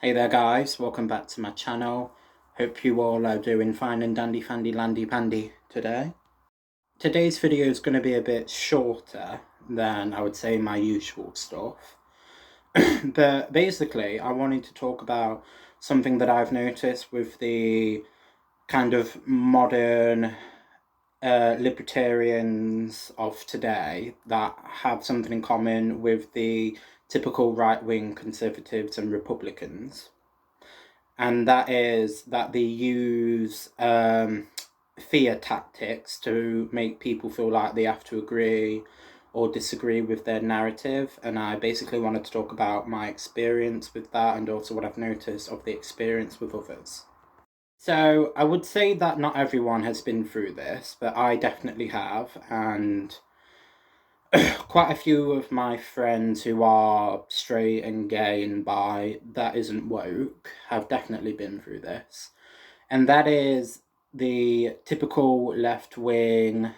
Hey there guys, welcome back to my channel. Hope you all are doing fine and dandy fandy landy pandy today. Today's video is going to be a bit shorter than I would say my usual stuff. But basically I wanted to talk about something that I've noticed with the kind of modern libertarians of today that have something in common with the typical right-wing conservatives and Republicans. And that is that they use fear tactics to make people feel like they have to agree or disagree with their narrative. And I basically wanted to talk about my experience with that and also what I've noticed of the experience with others. So I would say that not everyone has been through this, but I definitely have. And quite a few of my friends who are straight and gay and bi that isn't woke have definitely been through this. And that is the typical left wing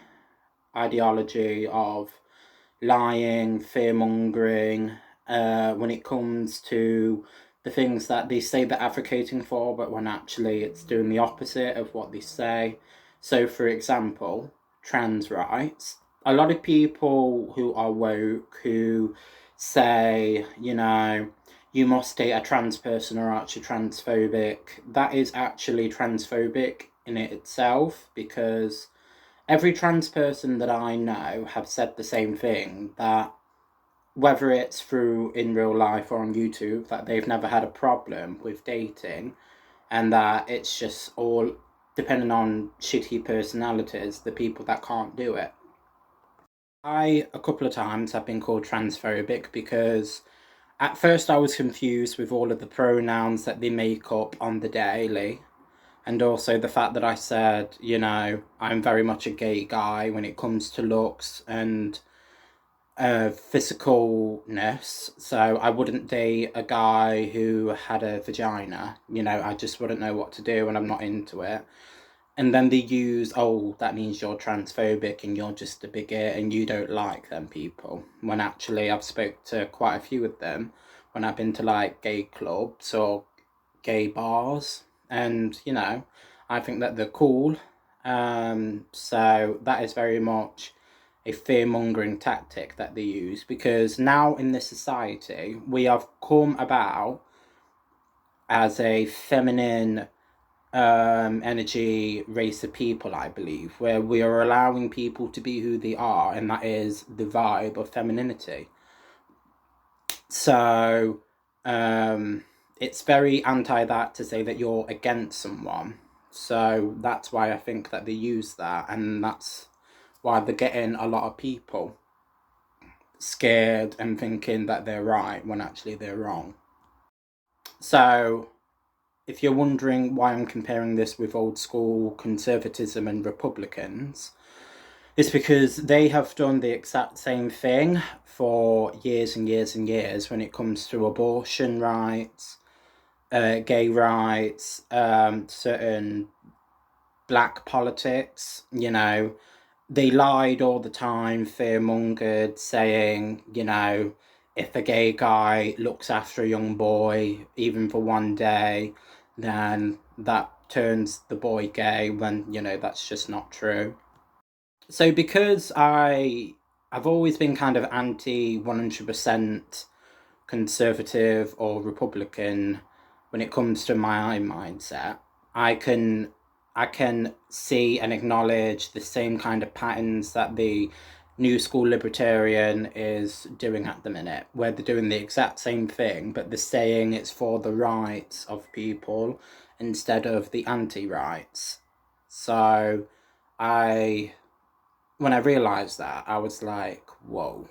ideology of lying, fear mongering, when it comes to the things that they say they're advocating for, but when actually it's doing the opposite of what they say. So, for example, trans rights. A lot of people who are woke who say, you must date a trans person or actually transphobic. That is actually transphobic in it itself because every trans person that I know have said the same thing, that whether it's through in real life or on YouTube, that they've never had a problem with dating and that it's just all depending on shitty personalities, the people that can't do it. A couple of times, have been called transphobic because at first I was confused with all of the pronouns that they make up on the daily. And also the fact that I said, I'm very much a gay guy when it comes to looks and physicalness. So I wouldn't date a guy who had a vagina. I just wouldn't know what to do and I'm not into it. And then they use, oh, that means you're transphobic and you're just a bigot and you don't like them people. When actually I've spoke to quite a few of them when I've been to like gay clubs or gay bars, and I think that they're cool. So that is very much a fear mongering tactic that they use because now in this society we have come about as a feminine energy race of people, I believe, where we are allowing people to be who they are, and that is the vibe of femininity. So it's very anti that to say that you're against someone. So that's why I think that they use that, and that's why they're getting a lot of people scared and thinking that they're right when actually they're wrong. So if you're wondering why I'm comparing this with old school conservatism and Republicans, it's because they have done the exact same thing for years and years and years when it comes to abortion rights, gay rights, certain black politics. They lied all the time, fear mongered, saying, if a gay guy looks after a young boy, even for one day, then that turns the boy gay when, that's just not true. So because I've always been kind of anti 100% conservative or Republican when it comes to my mindset, I can I can see and acknowledge the same kind of patterns that the new school libertarian is doing at the minute, where they're doing the exact same thing, but they're saying it's for the rights of people instead of the anti-rights. So I when I realised that, I was like, whoa,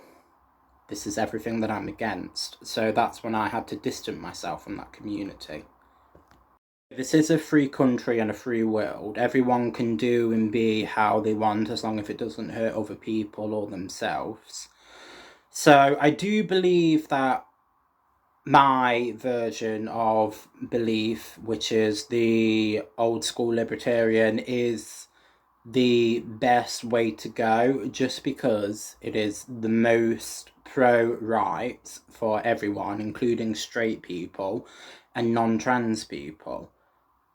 this is everything that I'm against. So that's when I had to distance myself from that community. This is a free country and a free world. Everyone can do and be how they want as long as it doesn't hurt other people or themselves. So I do believe that my version of belief, which is the old school libertarian, is the best way to go, just because it is the most pro-rights for everyone, including straight people and non-trans people.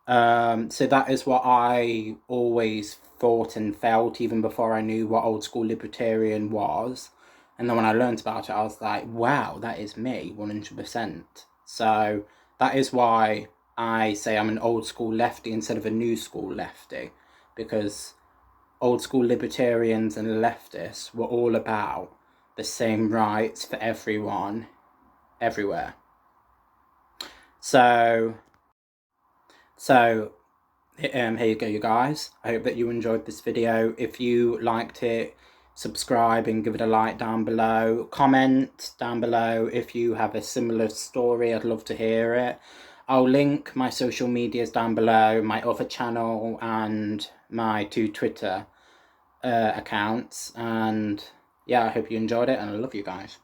So that is what I always thought and felt, even before I knew what old school libertarian was. And then when I learned about it, I was like, wow, that is me, 100%. So that is why I say I'm an old school lefty instead of a new school lefty, because old school libertarians and leftists were all about the same rights for everyone, everywhere. So here you go, you guys. I hope that you enjoyed this video. If you liked it, subscribe and give it a like down below. Comment down below if you have a similar story. I'd love to hear it. I'll link my social medias down below, my other channel and my 2 Twitter accounts. And yeah, I hope you enjoyed it, and I love you guys.